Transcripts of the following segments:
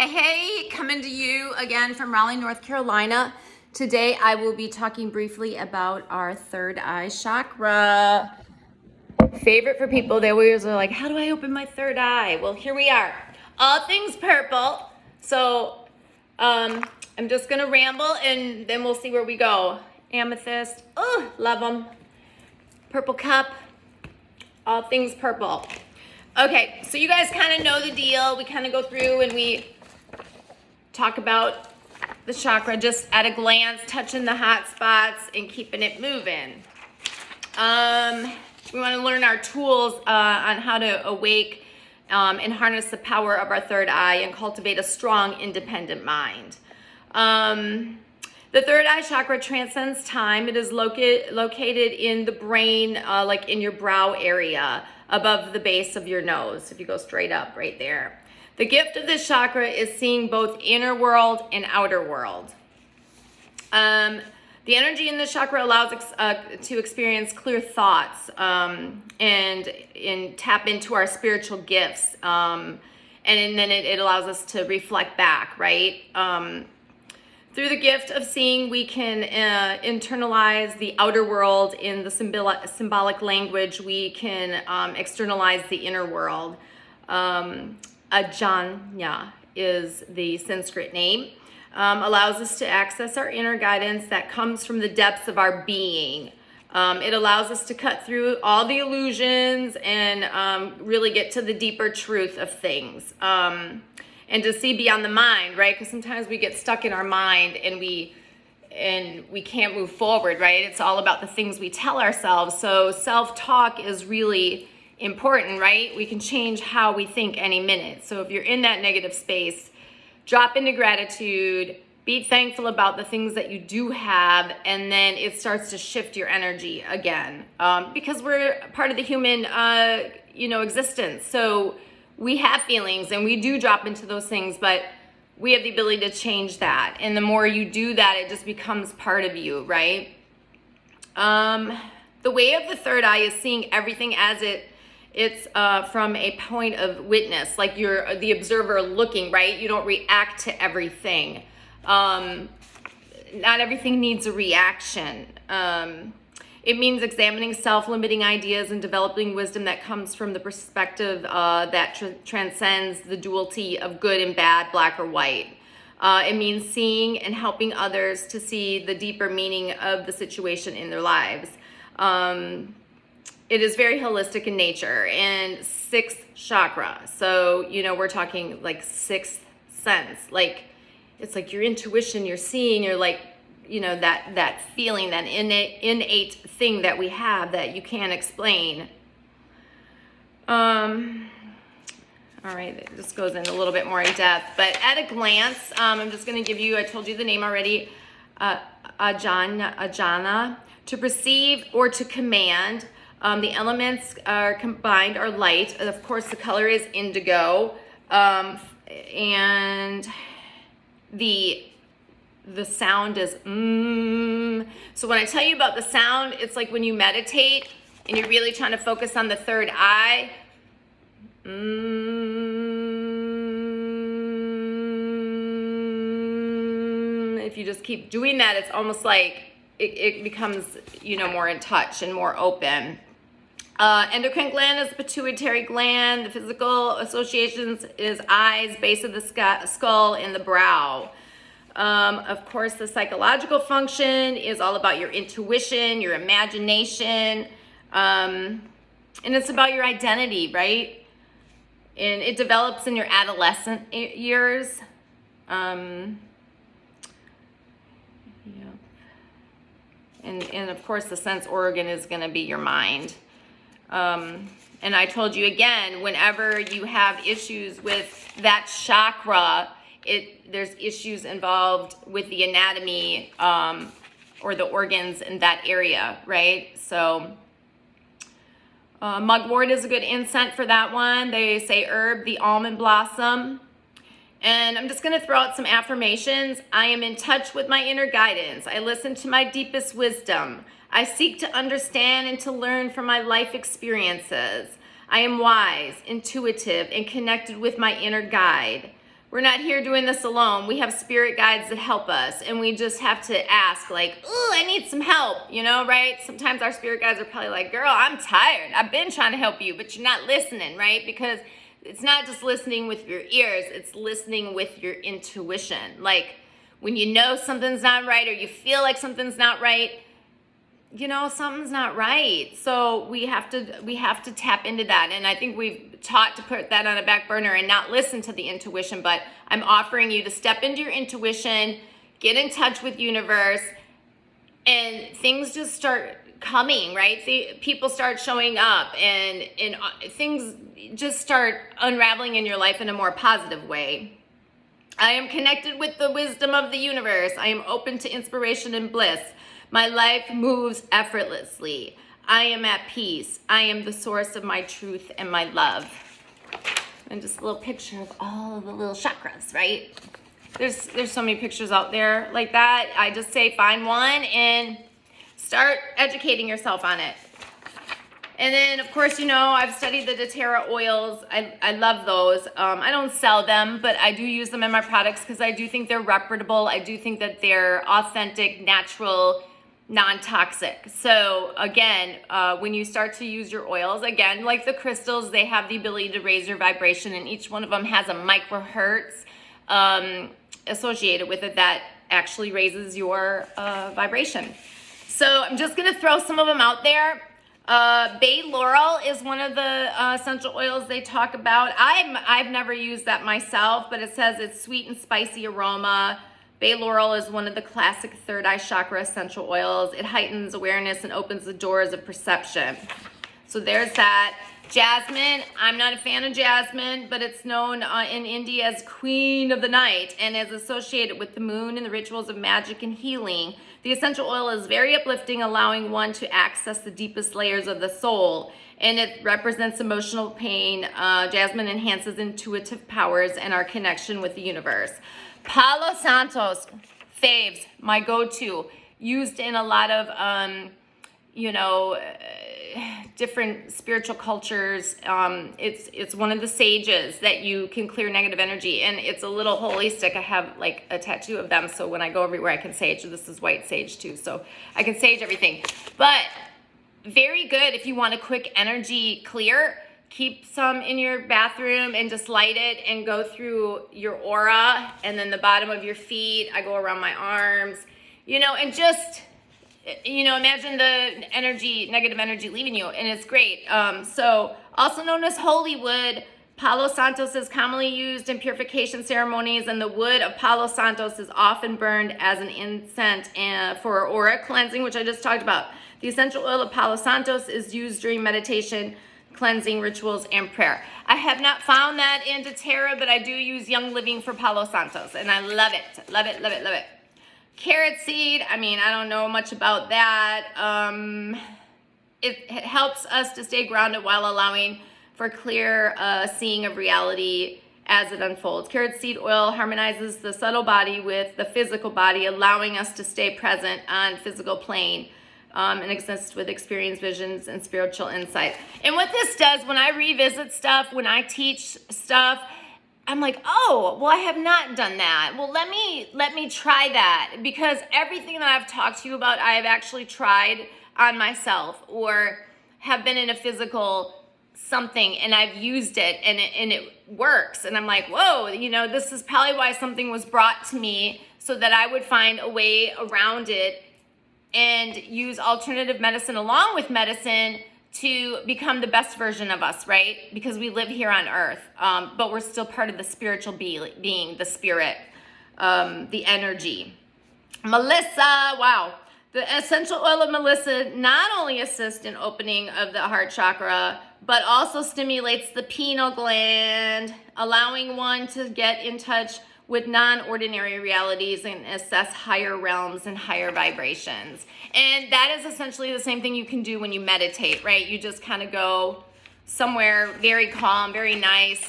Hey, coming to you again from Raleigh, North Carolina. Today I will be talking briefly about our third eye chakra. Favorite for people, they always are like, how do I open my third eye? Well, here we are. All things purple. So I'm just gonna ramble and then we'll see where we go. Amethyst, oh, love them. Purple cup, all things purple. Okay, so you guys kind of know the deal. We kind of go through and we talk about the chakra just at a glance, touching the hot spots and keeping it moving. We want to learn our tools on how to awake and harness the power of our third eye and cultivate a strong, independent mind. The third eye chakra transcends time. It is located in the brain, like in your brow area, above the base of your nose. If you go straight up right there. The gift of this chakra is seeing both inner world and outer world. The energy in this chakra allows to experience clear thoughts and tap into our spiritual gifts. And then it allows us to reflect back, right? Through the gift of seeing, we can internalize the outer world in the symbolic language. We can externalize the inner world. Ajna is the Sanskrit name. Allows us to access our inner guidance that comes from the depths of our being. It allows us to cut through all the illusions and really get to the deeper truth of things. And to see beyond the mind, right? Because sometimes we get stuck in our mind and we can't move forward, right? It's all about the things we tell ourselves. So self-talk is really important, right? We can change how we think any minute. So if you're in that negative space, drop into gratitude, be thankful about the things that you do have, and then it starts to shift your energy again. Because we're part of the human, existence. So we have feelings and we do drop into those things, but we have the ability to change that. And the more you do that, it just becomes part of you, right? The way of the third eye is seeing everything as it's from a point of witness, like you're the observer looking, right? You don't react to everything. Not everything needs a reaction. It means examining self-limiting ideas and developing wisdom that comes from the perspective that transcends the duality of good and bad, black or white. It means seeing and helping others to see the deeper meaning of the situation in their lives. It is very holistic in nature and sixth chakra. So, we're talking like sixth sense. Like, it's like your intuition, you're seeing, you're like, that feeling, that innate thing that we have that you can't explain. All right, it just goes in a little bit more in depth. But at a glance, I'm just going to give you, I told you the name already, Ajna, to perceive or to command. The elements are combined are light. Of course, the color is indigo. And the sound is So when I tell you about the sound, it's like when you meditate and you're really trying to focus on the third eye. If you just keep doing that, it's almost like it becomes, more in touch and more open. Endocrine gland is the pituitary gland. The physical associations is eyes, base of the skull, and the brow. Of course, the psychological function is all about your intuition, your imagination, and it's about your identity, right? And it develops in your adolescent years. And of course, the sense organ is going to be your mind. And I told you again, whenever you have issues with that chakra, there's issues involved with the anatomy or the organs in that area, right? So mugwort is a good incense for that one. They say herb, the almond blossom. And I'm just going to throw out some affirmations. I am in touch with my inner guidance. I listen to my deepest wisdom. I seek to understand and to learn from my life experiences. I am wise, intuitive, and connected with my inner guide. we're not here doing this alone. We have spirit guides that help us, and we just have to ask, like, oh, I need some help, you know, right? Sometimes our spirit guides are probably like, girl, I'm tired. I've been trying to help you, but you're not listening, right? Because it's not just listening with your ears, it's listening with your intuition. Like, when you know something's not right, or you feel like something's not right, you know, something's not right. So we have to tap into that. And I think we've taught to put that on a back burner and not listen to the intuition, but I'm offering you to step into your intuition, get in touch with universe, and things just start coming, right? People start showing up, and things just start unraveling in your life in a more positive way. I am connected with the wisdom of the universe. I am open to inspiration and bliss. My life moves effortlessly. I am at peace. I am the source of my truth and my love. And just a little picture of all of the little chakras, right? There's so many pictures out there like that. I just say find one and start educating yourself on it. And then, of course, you know, I've studied the Doterra Oils. I love those. I don't sell them, but I do use them in my products because I do think they're reputable. I do think that they're authentic, natural, non-toxic. So again, when you start to use your oils, again, like the crystals, they have the ability to raise your vibration, and each one of them has a microhertz associated with it that actually raises your vibration. So I'm just gonna throw some of them out there. Bay Laurel is one of the essential oils they talk about. I've never used that myself, but it says it's sweet and spicy aroma. Bay Laurel is one of the classic third eye chakra essential oils. It heightens awareness and opens the doors of perception. So there's that. Jasmine, I'm not a fan of jasmine, but it's known in India as Queen of the Night and is associated with the moon and the rituals of magic and healing. The essential oil is very uplifting, allowing one to access the deepest layers of the soul, and it represents emotional pain. Jasmine enhances intuitive powers and our connection with the universe. Palo Santos, faves, my go-to, used in a lot of, different spiritual cultures. It's one of the sages that you can clear negative energy, and it's a little holy stick. I have like a tattoo of them, so when I go everywhere I can sage. This is white sage too, so I can sage everything. But very good if you want a quick energy clear. Keep some in your bathroom and just light it and go through your aura, and then the bottom of your feet. I go around my arms, and just imagine the energy, negative energy leaving you, and it's great. So also known as holy wood, Palo Santos is commonly used in purification ceremonies, and the wood of Palo Santos is often burned as an incense for aura cleansing, which I just talked about. The essential oil of Palo Santos is used during meditation, cleansing rituals, and prayer. I have not found that in Doterra, but I do use Young Living for Palo Santos, and I love it. Love it, love it, love it. Carrot seed, I don't know much about that. It helps us to stay grounded while allowing for clear seeing of reality as it unfolds. Carrot seed oil harmonizes the subtle body with the physical body, allowing us to stay present on physical plane and exist with experience, visions, and spiritual insight. And what this does, when I revisit stuff, when I teach stuff, I'm like, oh, well, I have not done that. Well, let me try that, because everything that I've talked to you about, I have actually tried on myself or have been in a physical something and I've used it and it works. And I'm like, whoa, this is probably why something was brought to me, so that I would find a way around it and use alternative medicine along with medicine to become the best version of us, right? Because we live here on earth, but we're still part of the spiritual being, the spirit, the energy. Melissa, wow. The essential oil of Melissa not only assists in opening of the heart chakra, but also stimulates the pineal gland, allowing one to get in touch with non-ordinary realities and assess higher realms and higher vibrations. And that is essentially the same thing you can do when you meditate, right? You just kind of go somewhere very calm, very nice.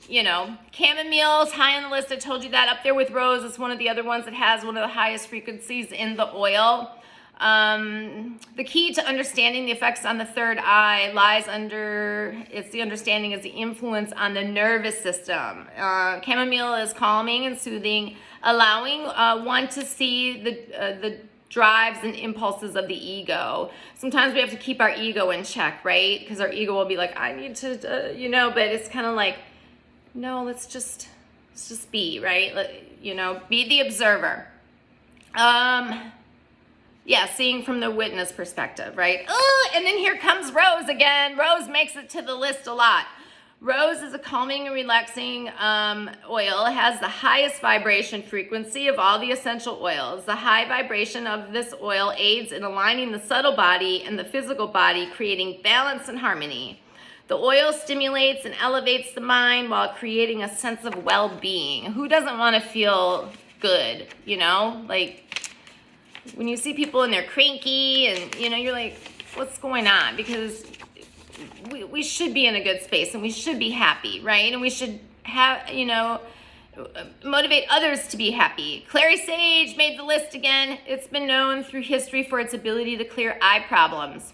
Chamomile's high on the list. I told you that. Up there with rose. It's one of the other ones that has one of the highest frequencies in the oil. The key to understanding the effects on the third eye lies under, it's the understanding is the influence on the nervous system. Chamomile is calming and soothing, allowing one to see the drives and impulses of the ego. Sometimes we have to keep our ego in check, right? Because our ego will be like, I need to, but it's kind of like, no, let's just be, right? Be the observer. Yeah, seeing from the witness perspective, right? And then here comes Rose again. Rose makes it to the list a lot. Rose is a calming and relaxing oil. It has the highest vibration frequency of all the essential oils. The high vibration of this oil aids in aligning the subtle body and the physical body, creating balance and harmony. The oil stimulates and elevates the mind while creating a sense of well-being. Who doesn't want to feel good, Like, when you see people and they're cranky and, you're like, what's going on? Because we should be in a good space and we should be happy, right? And we should have, motivate others to be happy. Clary Sage made the list again. It's been known through history for its ability to clear eye problems.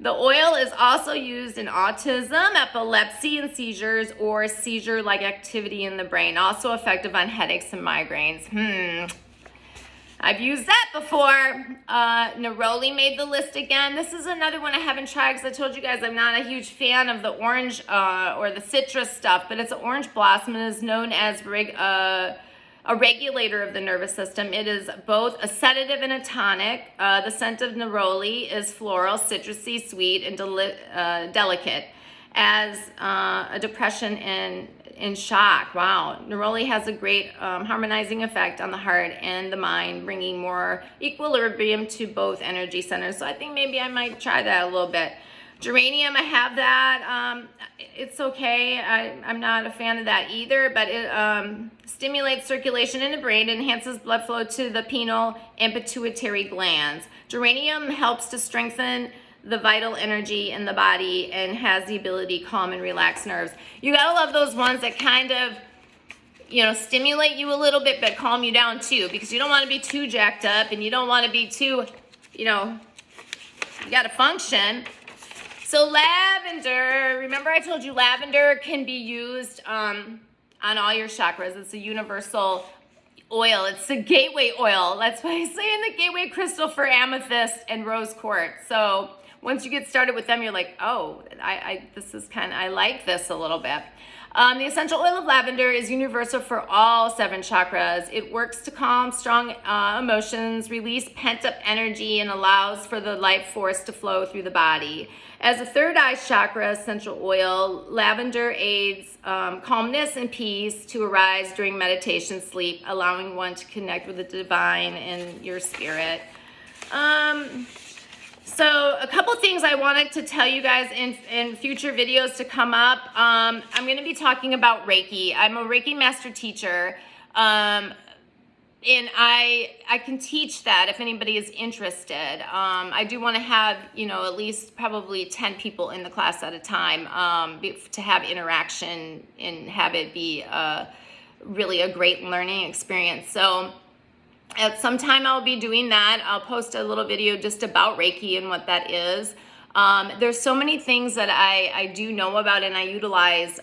The oil is also used in autism, epilepsy, and seizures, or seizure-like activity in the brain. Also effective on headaches and migraines. I've used that before. Neroli made the list again. This is another one I haven't tried because I told you guys I'm not a huge fan of the orange or the citrus stuff, but it's an orange blossom and is known as a regulator of the nervous system. It is both a sedative and a tonic. The scent of neroli is floral, citrusy, sweet, and delicate as a depression and shock. Wow. Neroli has a great harmonizing effect on the heart and the mind, bringing more equilibrium to both energy centers. So I think maybe I might try that a little bit. Geranium, I have that. It's okay. I'm not a fan of that either, but it stimulates circulation in the brain, enhances blood flow to the pineal and pituitary glands. Geranium helps to strengthen the vital energy in the body and has the ability to calm and relax nerves. You gotta love those ones that kind of, stimulate you a little bit, but calm you down too, because you don't want to be too jacked up and you don't want to be too, you gotta function. So lavender, remember I told you lavender can be used on all your chakras. It's a universal oil. It's a gateway oil. That's why I say in the gateway crystal for amethyst and rose quartz. So once you get started with them, you're like, oh, I like this a little bit. The essential oil of lavender is universal for all 7 chakras. It works to calm strong emotions, release pent-up energy, and allows for the life force to flow through the body. As a third eye chakra essential oil, lavender aids calmness and peace to arise during meditation, sleep, allowing one to connect with the divine and your spirit. So a couple things I wanted to tell you guys in future videos to come up. I'm going to be talking about Reiki. I'm a Reiki master teacher, and I can teach that if anybody is interested. I do want to have, at least probably 10 people in the class at a time to have interaction and have it be really a great learning experience. So at some time I'll be doing that. I'll post a little video just about Reiki and what that is. There's so many things that I do know about and I utilize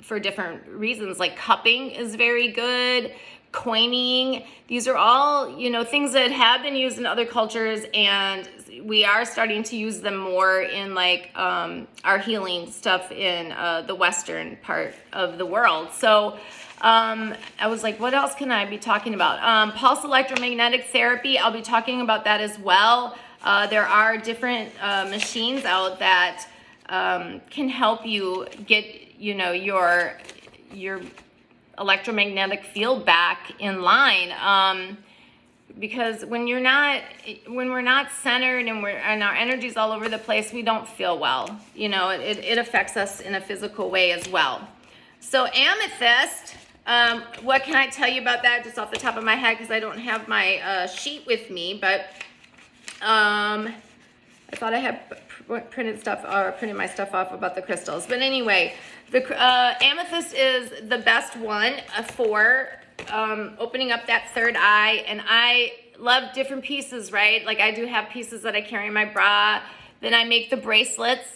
for different reasons. Like cupping is very good. Coining. These are all, things that have been used in other cultures, and we are starting to use them more in our healing stuff in the Western part of the world. So I was like, what else can I be talking about? Pulse electromagnetic therapy, I'll be talking about that as well. There are different machines out that can help you get, your electromagnetic field back in line. Because when we're not centered and our energy's all over the place, we don't feel well. It affects us in a physical way as well. So amethyst, what can I tell you about that just off the top of my head, because I don't have my sheet with me, but I thought I had printed my stuff off about the crystals. But anyway, the amethyst is the best one for opening up that third eye, and I love different pieces, right? Like I do have pieces that I carry in my bra. Then I make the bracelets.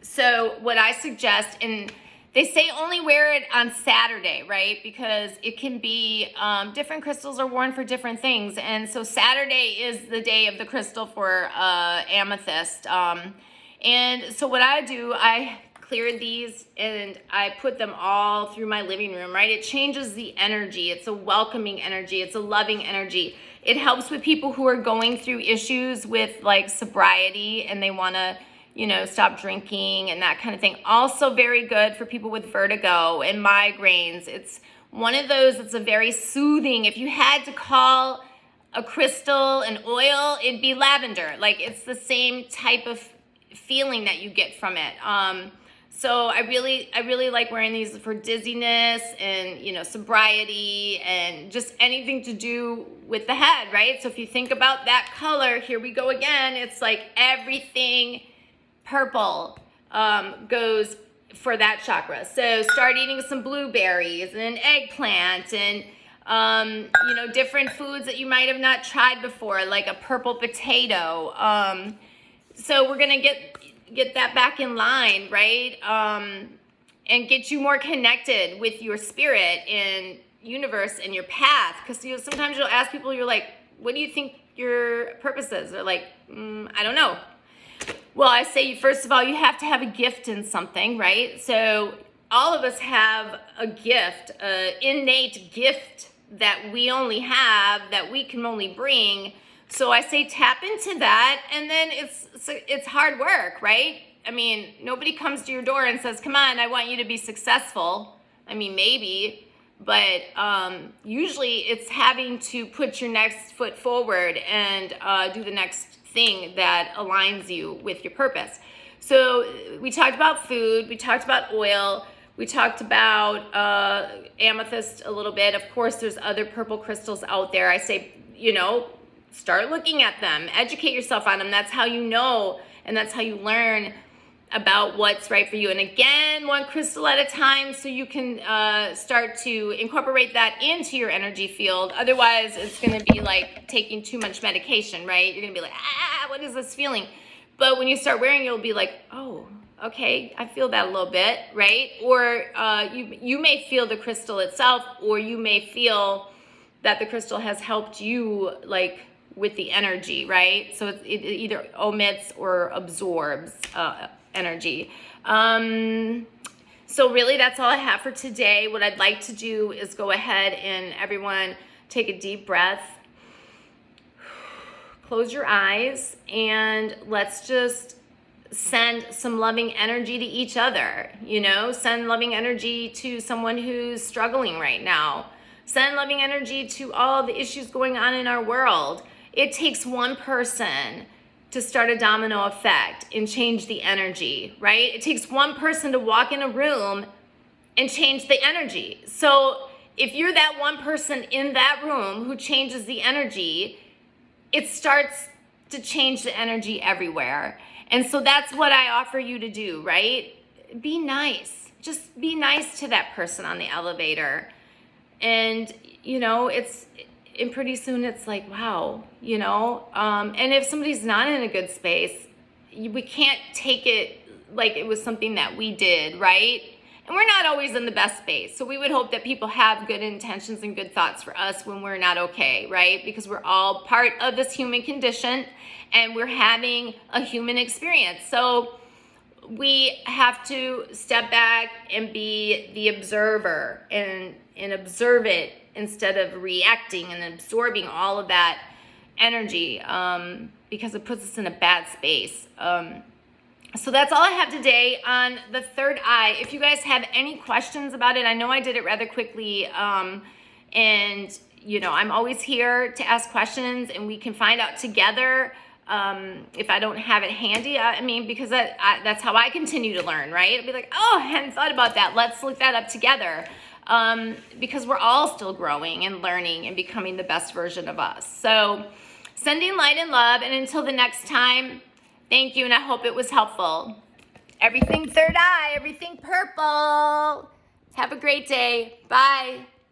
So what I suggest, and they say only wear it on Saturday, right? Because it can be, different crystals are worn for different things. And so Saturday is the day of the crystal for amethyst. And so what I do, I clear these and I put them all through my living room, right? It changes the energy. It's a welcoming energy. It's a loving energy. It helps with people who are going through issues with like sobriety and they want to, you know, stop drinking and that kind of thing. Also very good for people with vertigo and migraines. It's one of those that's a very soothing. If you had to call a crystal an oil, it'd be lavender. Like it's the same type of feeling that you get from it. So I really like wearing these for dizziness and, you know, sobriety and just anything to do with the head, right? So if you think about that color, here we go again. It's like everything purple goes for that chakra. So start eating some blueberries and eggplant and, you know, different foods that you might have not tried before, like a purple potato. So we're going to get that back in line, right? And get you more connected with your spirit and universe and your path. Because you know, sometimes you'll ask people, you're like, what do you think your purpose is? They're like, I don't know. Well, I say, first of all, you have to have a gift in something, right? So all of us have a gift, an innate gift that we only have, that we can only bring. So I say tap into that, and then it's hard work, right? I mean, nobody comes to your door and says, come on, I want you to be successful. I mean, maybe, but usually it's having to put your next foot forward and do the next thing that aligns you with your purpose. So we talked about food, we talked about oil, we talked about amethyst a little bit. Of course, there's other purple crystals out there. I say, you know, start looking at them, educate yourself on them. That's how you know, and that's how you learn about what's right for you. And again, one crystal at a time, so you can start to incorporate that into your energy field. Otherwise, it's going to be like taking too much medication, right? You're going to be like, what is this feeling? But when you start wearing it, you'll be like, oh, okay, I feel that a little bit, right? Or you may feel the crystal itself, or you may feel that the crystal has helped you, like, with the energy, right? So it either omits or absorbs energy. So really that's all I have for today. What I'd like to do is go ahead and everyone take a deep breath, close your eyes, and let's just send some loving energy to each other. You know, send loving energy to someone who's struggling right now. Send loving energy to all the issues going on in our world. It takes one person to start a domino effect and change the energy, right? It takes one person to walk in a room and change the energy. So if you're that one person in that room who changes the energy, it starts to change the energy everywhere. And so that's what I offer you to do, right? Be nice. Just be nice to that person on the elevator. And, you know, and pretty soon it's like, wow, you know, and if somebody's not in a good space, we can't take it like it was something that we did, right? And we're not always in the best space. So we would hope that people have good intentions and good thoughts for us when we're not okay, right? Because we're all part of this human condition and we're having a human experience. So we have to step back and be the observer and observe it instead of reacting and absorbing all of that energy, because it puts us in a bad space. So that's all I have today on the third eye. If you guys have any questions about it, I know I did it rather quickly, and you know, I'm always here to ask questions and we can find out together. If I don't have it handy, I mean, because that's how I continue to learn, right? I'll be like, oh, I hadn't thought about that. Let's look that up together. Because we're all still growing and learning and becoming the best version of us. So sending light and love, and until the next time, thank you, and I hope it was helpful. Everything third eye, everything purple. Have a great day. Bye.